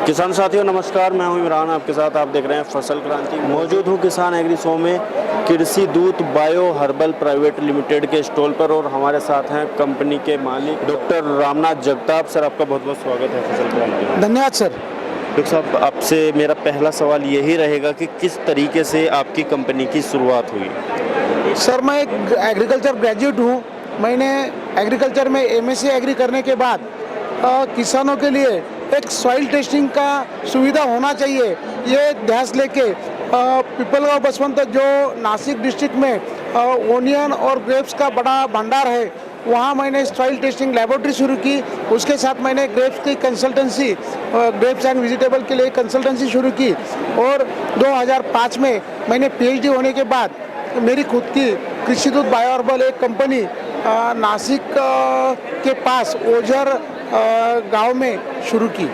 किसान साथियों नमस्कार, मैं हूं इमरान आपके साथ। आप देख रहे हैं फसल क्रांति। मौजूद हूं किसान एग्री शो में कृषि दूत बायो हर्बल प्राइवेट लिमिटेड के स्टॉल पर और हमारे साथ हैं कंपनी के मालिक डॉक्टर रामनाथ जगताप। सर, आपका बहुत बहुत स्वागत है फसल क्रांति में। धन्यवाद सर। डॉक्टर साहब, आपसे मेरा पहला सवाल यही रहेगा कि किस तरीके से आपकी कंपनी की शुरुआत हुई? सर, मैं एक एग्रीकल्चर ग्रेजुएट हूँ। मैंने एग्रीकल्चर में एमएससी एग्री करने के बाद किसानों के लिए एक सॉइल टेस्टिंग का सुविधा होना चाहिए, ये ध्यास लेके पिपलगांव बसवंत जो नासिक डिस्ट्रिक्ट में ओनियन और ग्रेप्स का बड़ा भंडार है, वहाँ मैंने सॉइल टेस्टिंग लेबोरेटरी शुरू की। उसके साथ मैंने ग्रेप्स की कंसल्टेंसी, ग्रेप्स एंड वेजिटेबल के लिए कंसल्टेंसी शुरू की और 2005 में मैंने पीएचडी होने के बाद मेरी खुद की कृषि दूत बायो हर्बल एक कंपनी नासिक के पास ओझर गांव में शुरू की।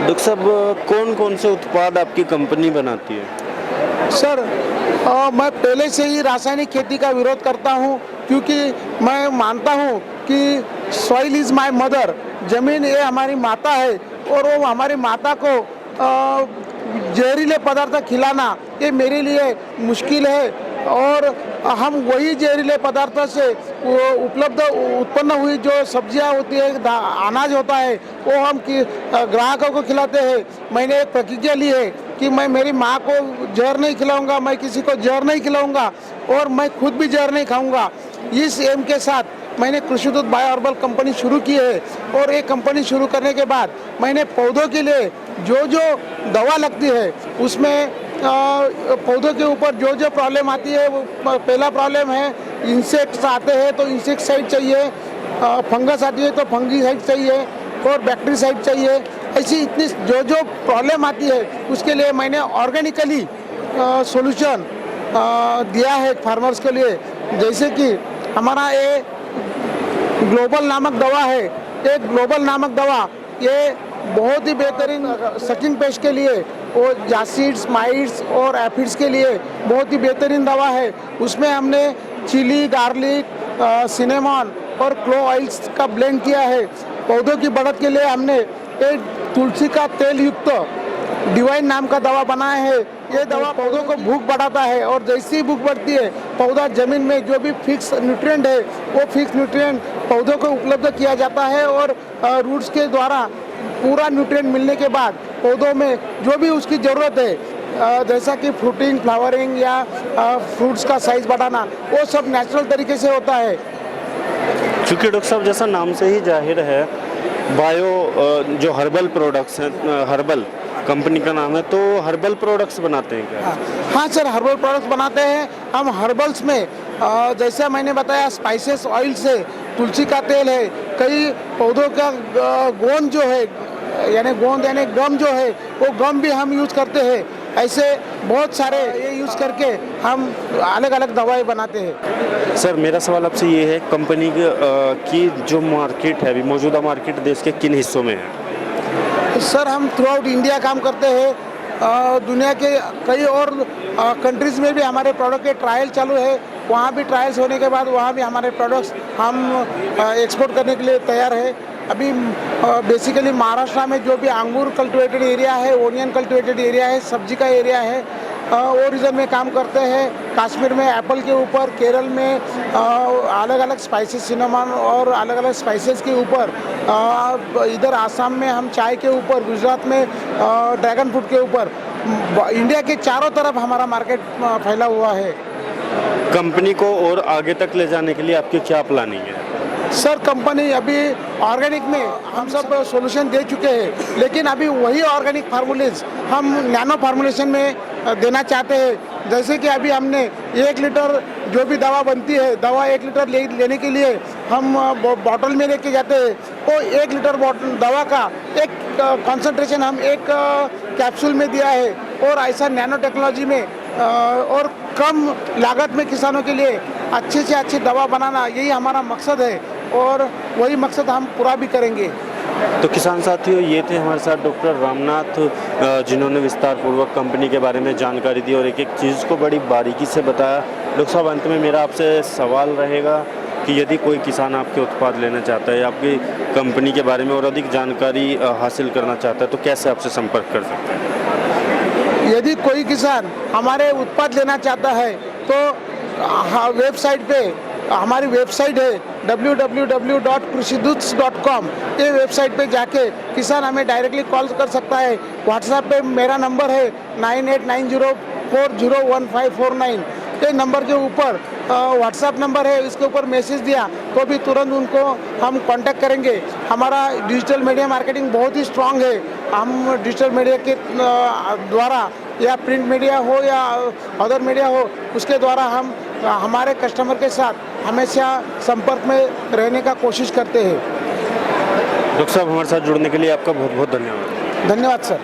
डॉक्टर साहब, कौन कौन से उत्पाद आपकी कंपनी बनाती है? सर, मैं पहले से ही रासायनिक खेती का विरोध करता हूं, क्योंकि मैं मानता हूं कि सॉइल इज़ माय मदर, ज़मीन ये हमारी माता है और वो हमारी माता को जहरीले पदार्थ खिलाना ये मेरे लिए मुश्किल है। और हम वही जहरीले पदार्थों से उत्पन्न हुई जो सब्जियां होती है, अनाज होता है, वो हम ग्राहकों को खिलाते हैं। मैंने एक प्रतिज्ञा ली है कि मैं मेरी माँ को जहर नहीं खिलाऊंगा, मैं किसी को जहर नहीं खिलाऊंगा और मैं खुद भी जहर नहीं खाऊंगा। इस एम के साथ मैंने कृषि दूत बायो हर्बल कंपनी शुरू की है और ये कंपनी शुरू करने के बाद मैंने पौधों के लिए जो जो दवा लगती है उसमें पौधों के ऊपर जो जो प्रॉब्लम आती है, वो पहला प्रॉब्लम है इंसेक्ट्स आते हैं तो इंसेक्टिसाइड चाहिए, फंगस आती है तो फंगीसाइड चाहिए और बैक्टीरियासाइड चाहिए। ऐसी इतनी जो जो प्रॉब्लम आती है उसके लिए मैंने ऑर्गेनिकली सॉल्यूशन दिया है फार्मर्स के लिए। जैसे कि हमारा ये ग्लोबल नामक दवा है, एक ग्लोबल नामक दवा ये बहुत ही बेहतरीन सकिंग पेस्ट के लिए और जासीड्स, माइट्स और एफिड्स के लिए बहुत ही बेहतरीन दवा है। उसमें हमने चिली, गार्लिक, सिनेमॉन और क्लो ऑयल्स का ब्लेंड किया है। पौधों की बढ़त के लिए हमने एक तुलसी का तेल युक्त डिवाइन नाम का दवा बनाया है। ये दवा पौधों को भूख बढ़ाता है और जैसी ही भूख बढ़ती है पौधा जमीन में जो भी फिक्स न्यूट्रिएंट है वो फिक्स न्यूट्रिएंट पौधों को उपलब्ध किया जाता है और रूट्स के द्वारा पूरा न्यूट्रिएंट मिलने के बाद पौधों में जो भी उसकी ज़रूरत है, जैसा कि फ्रूटिंग, फ्लावरिंग या फ्रूट्स का साइज बढ़ाना, वो सब नेचुरल तरीके से होता है। चूँकि डॉक्टर साहब जैसा नाम से ही जाहिर है बायो जो हर्बल प्रोडक्ट्स हैं, हर्बल कंपनी का नाम है, तो हर्बल प्रोडक्ट्स बनाते हैं क्या? हाँ सर, हर्बल प्रोडक्ट्स बनाते हैं हम। हर्बल्स में जैसा मैंने बताया स्पाइसेस ऑयल से तुलसी का तेल है, कई पौधों का गोंद जो है यानी गम जो है वो गम भी हम यूज़ करते हैं। ऐसे बहुत सारे ये यूज़ करके हम अलग अलग दवाएं बनाते हैं। सर, मेरा सवाल आपसे ये है, कंपनी की जो मार्केट है अभी मौजूदा मार्केट देश के किन हिस्सों में है? सर, हम थ्रू आउट इंडिया काम करते हैं। दुनिया के कई और कंट्रीज़ में भी हमारे प्रोडक्ट के ट्रायल चालू है। वहाँ भी ट्रायल्स होने के बाद वहाँ भी हमारे प्रोडक्ट्स हम एक्सपोर्ट करने के लिए तैयार है। अभी बेसिकली महाराष्ट्र में जो भी अंगूर कल्टिवेटेड एरिया है, ओनियन कल्टिवेटेड एरिया है, सब्जी का एरिया है, वो रीजन में काम करते हैं। कश्मीर में एप्पल के ऊपर, केरल में अलग अलग स्पाइसेस, सिनेमन और अलग अलग स्पाइसेस के ऊपर, इधर आसाम में हम चाय के ऊपर, गुजरात में ड्रैगन फ्रूट के ऊपर, इंडिया के चारों तरफ हमारा मार्केट फैला हुआ है। कंपनी को और आगे तक ले जाने के लिए आपकी क्या प्लानिंग है? सर, कंपनी अभी ऑर्गेनिक में हम सब सॉल्यूशन दे चुके हैं, लेकिन अभी वही ऑर्गेनिक फार्मूलेज हम नैनो फार्मूलेशन में देना चाहते हैं। जैसे कि अभी हमने 1 लीटर जो भी दवा बनती है, दवा 1 लीटर लेने के लिए हम बॉटल में लेके जाते हैं, वो 1 लीटर दवा का एक कॉन्सेंट्रेशन हम एक कैप्सूल में दिया है। और ऐसा नैनो टेक्नोलॉजी में और कम लागत में किसानों के लिए अच्छे से अच्छी दवा बनाना, यही हमारा मकसद है और वही मकसद हम पूरा भी करेंगे। तो किसान साथियों, ये थे हमारे साथ डॉक्टर रामनाथ, जिन्होंने विस्तार पूर्वक कंपनी के बारे में जानकारी दी और एक एक चीज़ को बड़ी बारीकी से बताया। डॉक्टर साहब, अंत में मेरा आपसे सवाल रहेगा कि यदि कोई किसान आपके उत्पाद लेना चाहता है या आपकी कंपनी के बारे में और अधिक जानकारी हासिल करना चाहता है तो कैसे आपसे संपर्क कर सकता है? यदि कोई किसान हमारे उत्पाद लेना चाहता है तो वेबसाइट पे हमारी वेबसाइट है www.krishidoots.com। ये वेबसाइट पे जाके किसान हमें डायरेक्टली कॉल कर सकता है। व्हाट्सएप पे मेरा नंबर है 9890401549। ये नंबर के ऊपर व्हाट्सएप नंबर है, इसके ऊपर मैसेज दिया तो भी तुरंत उनको हम कांटेक्ट करेंगे। हमारा डिजिटल मीडिया मार्केटिंग बहुत ही स्ट्रांग है। हम डिजिटल मीडिया के द्वारा या प्रिंट मीडिया हो या अदर मीडिया हो, उसके द्वारा हम हमारे कस्टमर के साथ हमेशा संपर्क में रहने का कोशिश करते हैं। डॉक्टर साहब, हमारे साथ जुड़ने के लिए आपका बहुत बहुत धन्यवाद। धन्यवाद सर।